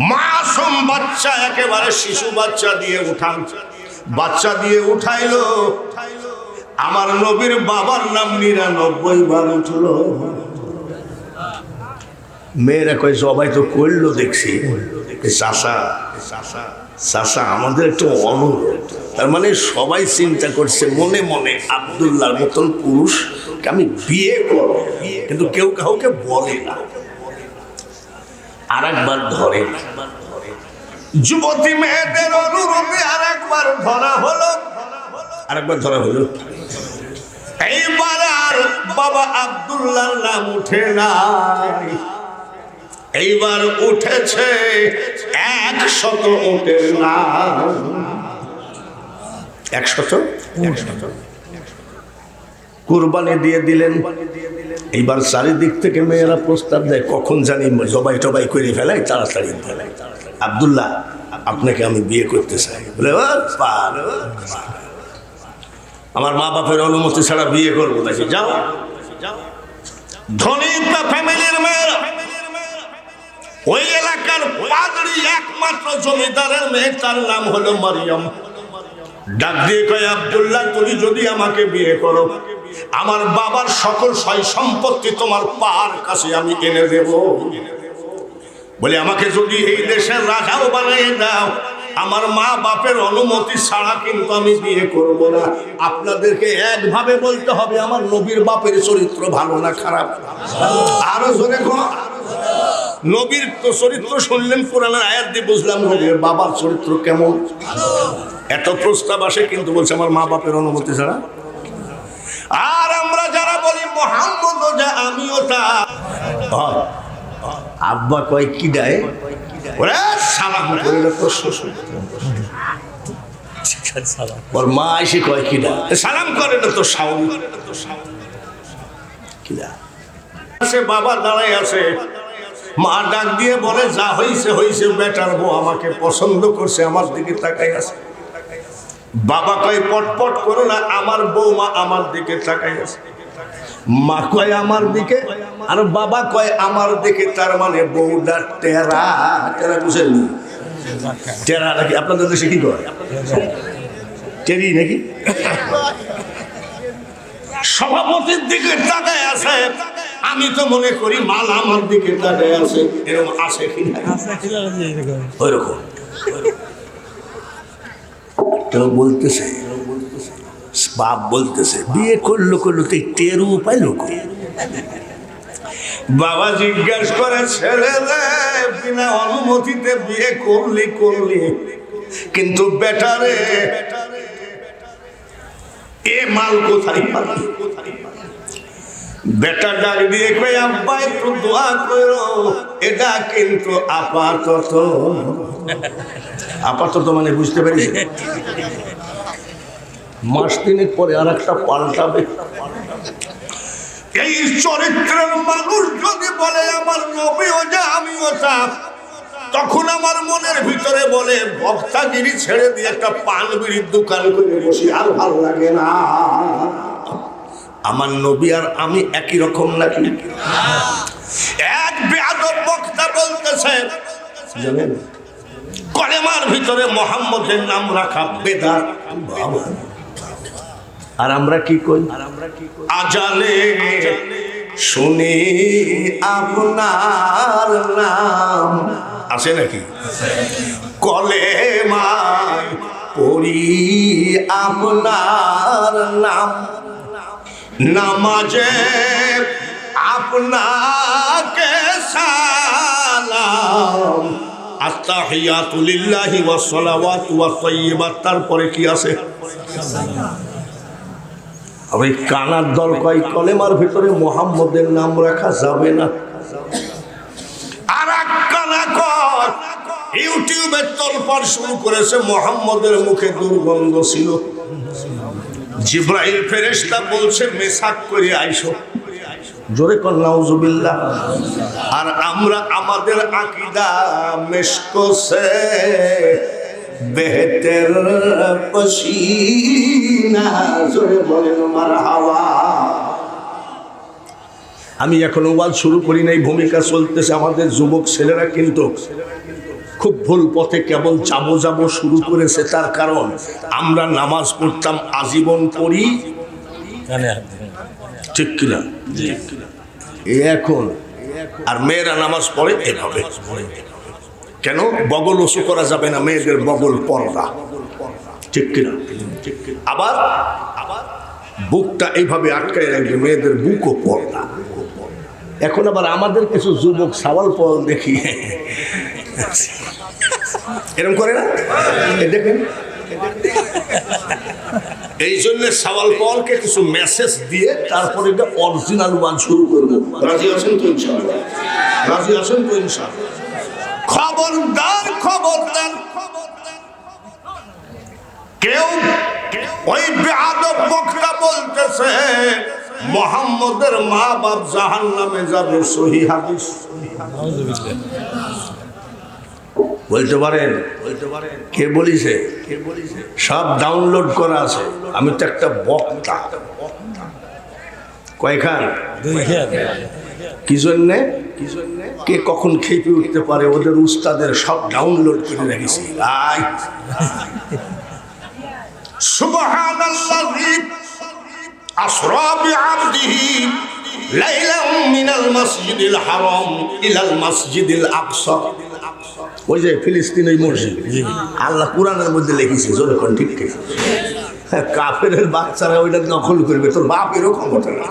মাসুম বাচ্চা, একেবারে শিশু বাচ্চা দিয়ে উঠান। বাচ্চা দিয়ে উঠাইলো। আমার নবীর বাবার নাম 99 বার উঠলো। মেয়েরা কয় জবাই তো করলো দেখছি। চাষা চাষা আমাদের একটু অনুরোধ। তার মানে সবাই চিন্তা করছে মনে মনে, আব্দুল্লাহর মতন পুরুষ আমি বিয়ে করব, কিন্তু কেউ কাউকে বলে না। আর একবার ধরে, যুবতী মেয়েদের অনুরোধে আর একবার ধরা হলো। আরেকবার ধরা হলো। এইবার আর বাবা আব্দুল্লাহর নাম উঠে নাই, এইবার উঠেছে 100 উটের নাম। 100 কুরবানি দিয়ে দিলেন। এইবার চারিদিক থেকে মেয়েরা প্রস্তাব দেয়, কখন জানি জবাই টবাই করে ফেলাই, তাড়াতাড়ি ফেলাই। আব্দুল্লাহ আপনাকে আমি বিয়ে করতে চাই। বলে আমার মা বাপের অনুমতি ছাড়া বিয়ে করবো নাকি? যাও। ধনী ফ্যামিলির মেয়েরা, ওই এলাকার পাদ্রী একমাত্র জমিদারের মেয়ে, তার নাম হলো মারিয়াম। ডাক দিয়ে কয়, আব্দুল্লাহ তুমি যদি আমাকে বিয়ে করো, আমার বাবার সকল সয় সম্পত্তি তোমার পার কাছে আমি এনে দেব। বলে আমাকে যদি এই দেশের রাজাও বানিয়ে দাও, আমার মা বাপের অনুমতি ছাড়া কিন্তু আমি বিয়ে করব না। আপনাদেরকে একভাবে বলতে হবে, আমার নবীর বাপের চরিত্র ভালো না খারাপ? আরো জোরে কর। নবীর তো চরিত্র শুনলেন, কোরআনের আয়াত দিয়ে বুঝলাম নবীর বাবার চরিত্র কেমন। এত প্রস্তাব আসে, কিন্তু বলছে আমার মা বাপের অনুমতি ছাড়া। আর আমরা যারা বলি মুহাম্মদ যা আমিও তা, আব্বা কয় কি দেয়, ওরে সালাম করে তো শ্বশুর। ওর মা এসে কয় কি দেয়, সালাম করে না তো শাওন। কি দেয়? বাবা দাঁড়ায় আছে, মা ডাক দিয়ে বলে, যা হইছে হইছে, বেটার বউ আমাকে পছন্দ করছে, আমার দিকে তাকাই আছে। বাবা কয় পটপট করো না, আমার বৌমা আমার দিকে তাকাই আছে। মা কয় আমার দিকে আর বাবা কয় আমার দিকে, তার মানে বউটা টেরা টেরা, বুঝেন? টেরা নাকি আপনাদের দেশে কি কয়? টেরি নাকি? সভাপতির দিকে তাকায় আছে, আমি তো মনে করি মাল আমার দিকে তাকায় আছে, এরকম আছে কিনা? ওইরকম কেউ বলতেছে, বাপ বলতেছে বিয়ে করলো তো টেরু পাইল। বাবা জিজ্ঞেস করে ছেলে বিনা অনুমতিতে বিয়ে করলি কিন্তু বেটারে এ মাল কোথায় পাবি? বেটা ডাক দিয়ে কই আব্বা একটু দোয়া করো, এটা কিন্তু আপাতত মানে বুঝতে পেরেছি, মাস তিনেক পরে আর একটা পাল্টাবে। এই চরিত্রের মানুষ যদি বলে আমার নবী ওটা আমি ওটা, তখন আমার মনের ভিতরে বলে বক্তাগিরি ছেড়ে দিয়ে একটা পান বিড়ির দোকান করে বসি, আর ভালো লাগে না। আমার নবী আর আমি একই রকম নাকি? এক বেয়াদব বক্তা বলতেছে জানেন কলেমার ভিতরে মোহাম্মদের নাম রাখা বেদাত। আর আমরা কি কই? আজানে শুনি আপনার নাম, আছে নাকি? কলেমায় পড়ি আপনার নাম, নামাজে আপনাকে সালাম, আত্তাহিয়াতু লিল্লাহি ওয়াস সালাওয়াতু ওয়াত তাইয়্যিবাত, তারপরে কি আছে? ওই কানার দল কয় কলেমার ভিতরে মোহাম্মদের নাম রাখা যাবে না। আর এক কানা কয় ইউটিউবে তোলপাড় শুরু করেছে, মোহাম্মদের মুখে দুর্গন্ধ ছিল, জিবরাইল ফেরেশতা বলছে মেসাক করে আইসো, জোরে কর নাউজুবিল্লাহ। আর আমরা আমাদের আকীদা মেশকো সে বেহতের পসিনা, জোরে বলেন মারহাবা। আমি এখনো ওয়াজ শুরু করি নাই, ভূমিকা চলতেছে। আমাদের যুবক ছেলেরা কিন্তু খুব ভুল পথে কেবল যাবো শুরু করেছে। তার কারণ আমরা নামাজ পড়তাম, আজীবন পড়ি, ঠিক কিনা? এখন আর মেয়েরা নামাজ পড়ে এভাবে। কেন? বগল উঁচু করা যাবে না, মেয়েদের বগল পর্দা, ঠিক কিনা? আবার বুকটা এইভাবে আটকায় রাখবে, মেয়েদের বুকও পর্দা। এখন আবার আমাদের কিছু যুবক সাওয়াল পল দেখি এরকম করে না, দেখেন। এই জন্য সাওয়াল পলকে কিছু মেসেজ দিয়ে তারপরে এটা অরিজিনাল ওয়ান শুরু করবো। রাজি আছেন তো ইনশাআল্লাহ? রাজি আছেন তো ইনশাআল্লাহ? খবরদার কেউ ওই বেয়াদব বক্তা বলতেছে মুহাম্মদের মা বাপ জাহান্নামে যাবে, সহিহ হাদিস বলতে পারেন? কে বলিছে? সব ডাউনলোড করা আছে। আমি তো একটা বক্তা। কয়খান? কি জন্যে? কে কখন খেপে উঠতে পারে ওদের উস্তাদের সব ডাউনলোড করে রেখেছি। সুবহানাল্লাযী আসরা বিআবদিহি লাইলাম মিনাল মাসজিদিল হারাম ইলাল মাসজিদিল আকসা। ওই যে ফিলিস্তিনের মসজিদ, আল্লাহ কোরআনের মধ্যে লিখেছে, জোরে কোন ঠিক ঠিক। কাফেরের বাচ্চারা ওইটা দখল করবে, তোর বাপ এরকম কথা না।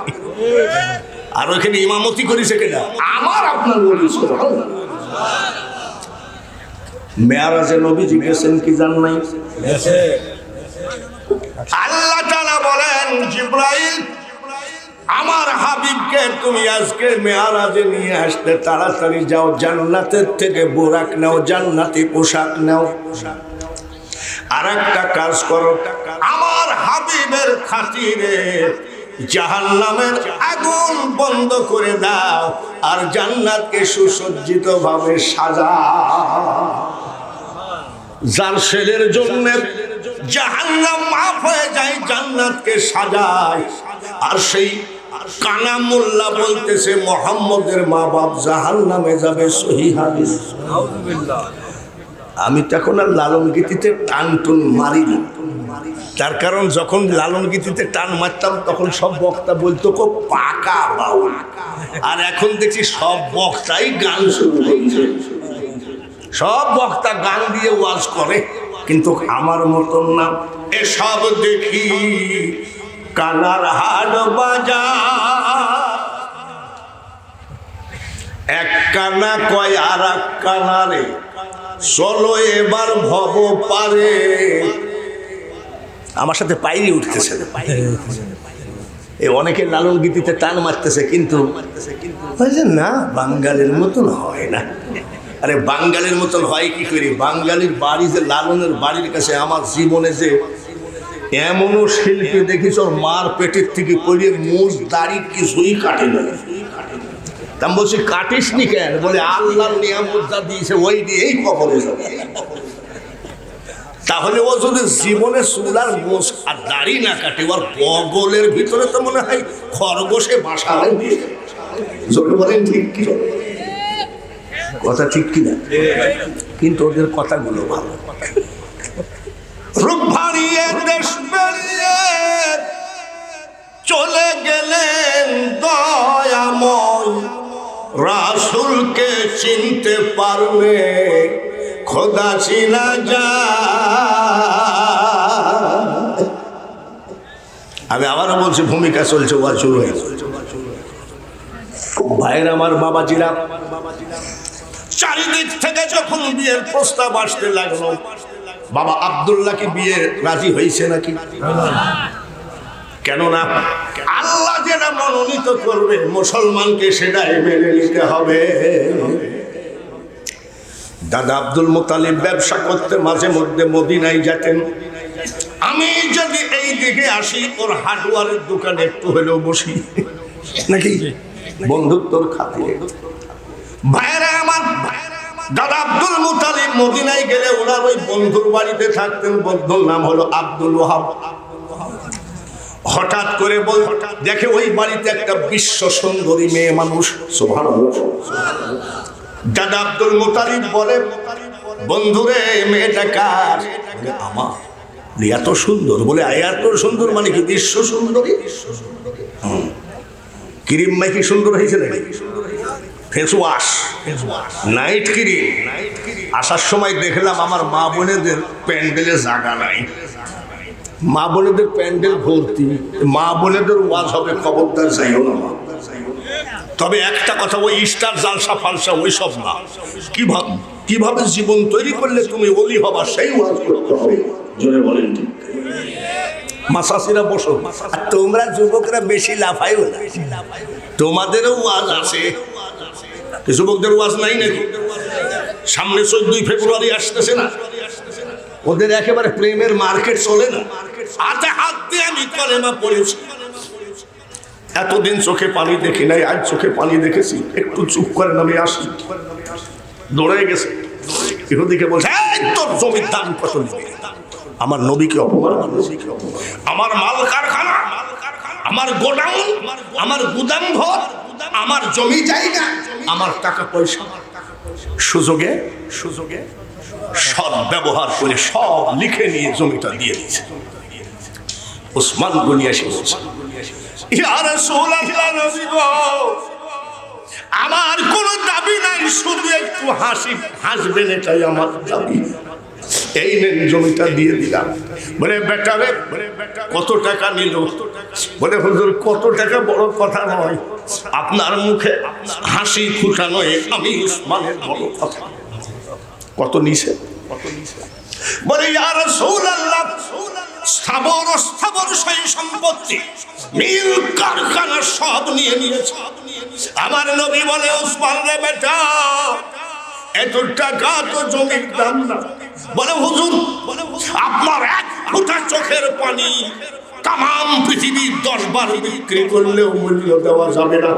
আর ওইখানে ইমামতি করেছে কেনা? আমার আপনার নবী। মেরাজে নবীজি গেছেন কি জান নাই? আল্লাহ তাআলা বলেন জিবরাইল আমার হাবিবকে তুমি আজকে মেরাজে নিয়ে আসতে তাড়াতাড়ি যাও, জান্নাতের থেকে বোরাক নাও, জান্নাতি পোশাক নাও। আর একটা কাজ করো, আমার হাবিবের খাতিরে জাহান্নামের আগুন বন্ধ করে দাও, আর জান্নাতকে সুসজ্জিত ভাবে সাজাও। যার ছেলের জন্য জাহান্নাম মাফ হয়ে যায়, জান্নাতকে সাজায়। আর সেই কানা মোল্লা বলতেছে মুহাম্মদের মা বাপ জাহান্নামে যাবে, সহিহ হাদিস। আমি তখন আর লালন গীতিতে টান টুন মারি না, তার কারণ যখন লালন গীতিতে টান মারতাম তখন সব বক্তা বলতো খুব পাকা বাউল, আর এখন দেখছি সব বক্তাই গান শুরু করছে। সব বক্তা গান দিয়ে ওয়াজ করে, কিন্তু আমার মতন না। এসব দেখি কানার হাট বাজার, এক কানা কয় আর এক কানারে, চলো এবার ভব পারে। আমার সাথে পাইরি উঠতেছে, অনেকে লালন গীতিতে টান মারতেছে, কিন্তু না বাঙালির মতন হয় না। আরে বাঙালির মতন হয় কি করে? বাঙালির বাড়ি যে লালনের বাড়ির কাছে, আমার জীবনে যে এমনও শিল্পী দেখিস ওর মার পেটের থেকে পড়িয়ে মুজ দাড়ি কিছুই কাটে না। তা বলছি কাটিস নি কেন? বলে আল্লাহর নিয়ামত যা দিয়েছে ওই দিয়েই কবরে যাবে। তাহলে ও যদি জীবনে চুলার মোষ আর দাড়ি না কাটে, ওর বগলের ভিতরে তো মনে হয় খরগোশে বাসা হয়। বলেন ঠিক কি কথা? ঠিক কিনা? কিন্তু ওদের কথাগুলো ভালো। রূপ ভারিয়ে দেশ বেরিয়ে চলে গেলেন দয়াময়, রাসূলকে চিনতে পারলে খোদা চিনা যায়। আমি আবারও বলছি, ভূমিকা চলছে, ওয়াজ শুরু হয়ে গেছে। ভাইয়ের আমার বাবাজিরা, চারিদিক থেকে যখন বিয়ের প্রস্তাব আসতে লাগলো, বাবা আব্দুল্লাহ কি বিয়ে রাজি হয়েছে নাকি? কেননা আল্লাহ যেটা মনোনীত করবে মুসলমানকে সেটাই মেনে নিতে হবে। দাদা আব্দুল মুতালিব ব্যবসা করতে মাঝে মধ্যে মদিনায় যেতেন। আমি যদি এই দিকে আসি, ওর হার্ডওয়ারের দোকানে একটু হলেও বসি নাকি, বন্ধুত্বর খাতিরে। ভাইরা আমার, দাদা আব্দুল মুতালিব মদিনায় গেলে ওনার ওই বন্ধুর বাড়িতে থাকতেন। বন্ধুর নাম হলো আব্দুল ওয়াহাব। হঠাৎ করে দেখে ওই বাড়িতে একটা বিশ্ব সুন্দরী মেয়ে মানুষ। সুবহানাল্লাহ। দাদা আব্দুল মুতালিব বলে, বন্ধুরে মেয়েটা কার? আমার। এত সুন্দর? বলে এত সুন্দর মানে কি বিশ্ব সুন্দরী? ক্রিম মাইকি সুন্দর হয়েছে নাকি? Face wash, night cream. আসার সময় দেখলাম আমার মা বোনেদের প্যান্ডেলে জায়গা নাই। মা বোনেদের প্যান্ডেল ভর্তি, মা বোনেদের ওয়াজ হবে, খবরদার যাইও না। তবে একটা কথা, ওই স্টার জালসা ফালসা ওই সব না। কিভাবে জীবন তৈরি করলে তুমি ওলি হবা সেই ওয়াজ করতে হবে। জোরে বলেন ঠিক। মাসাসিরা বসো, আর তোমরা যুবকরা বেশি লাফাইও না, তোমাদেরও ওয়াজ আছে। যুবকদের ওয়াজ নাই নাকি? সামনে 14 ফেব্রুয়ারি আসতেছে না? ওদের একেবারে প্রেমের মার্কেট চলে না? হাতে হাত দিয়ে আমি কলেমা পড়েছি। এতদিন চোখে পানি দেখি নাই, আজ চোখে পানি দেখেছি। একটু চুপ করেন, আমি আসি। দৌড়ে গেছে ইহুদিকে বলছে, তোর জমির দাম কত নেবে? আমার নবীকে অপমান, আমার মাল কারখানা, আমার গোডাউন, আমার গুদাম ঘর, আমার জমি জায়গা, আমার টাকা পয়সা, সুযোগে সব ব্যবহার করে সব লিখে নিয়ে জমিটা দিয়ে দিয়েছে। ওসমান গনি এসে বলছে, ইয়া রাসূলুল্লাহ, নবী গো, আমার কোনো দাবি নাই, শুধু একটু হাসবেন, এটাই আমার দাবি। এই নেন জমিটা দিয়ে দিলাম। বলে বেটা রে, কত টাকা নিল? বলে হুজুর কত টাকা বড় কথা নয়, আপনার মুখে হাসি ফুটানো আমি উসমানের বড় কথা। কত নিছে? বলে ইয়া রাসূলুল্লাহ, স্থাবর অস্থাবর সেই সম্পত্তি, মিল কারখানা সব নিয়ে নিয়েছে। আমার নবী বলে, উসমান রে বেটা, এত টাকা তো জমির দাম না। বলে হুজুর, আপনার এক ফোঁটা চোখের পানি তাম পৃথিবীর 10 বার বিক্রি করলেও মূল্য দেওয়া যাবে না।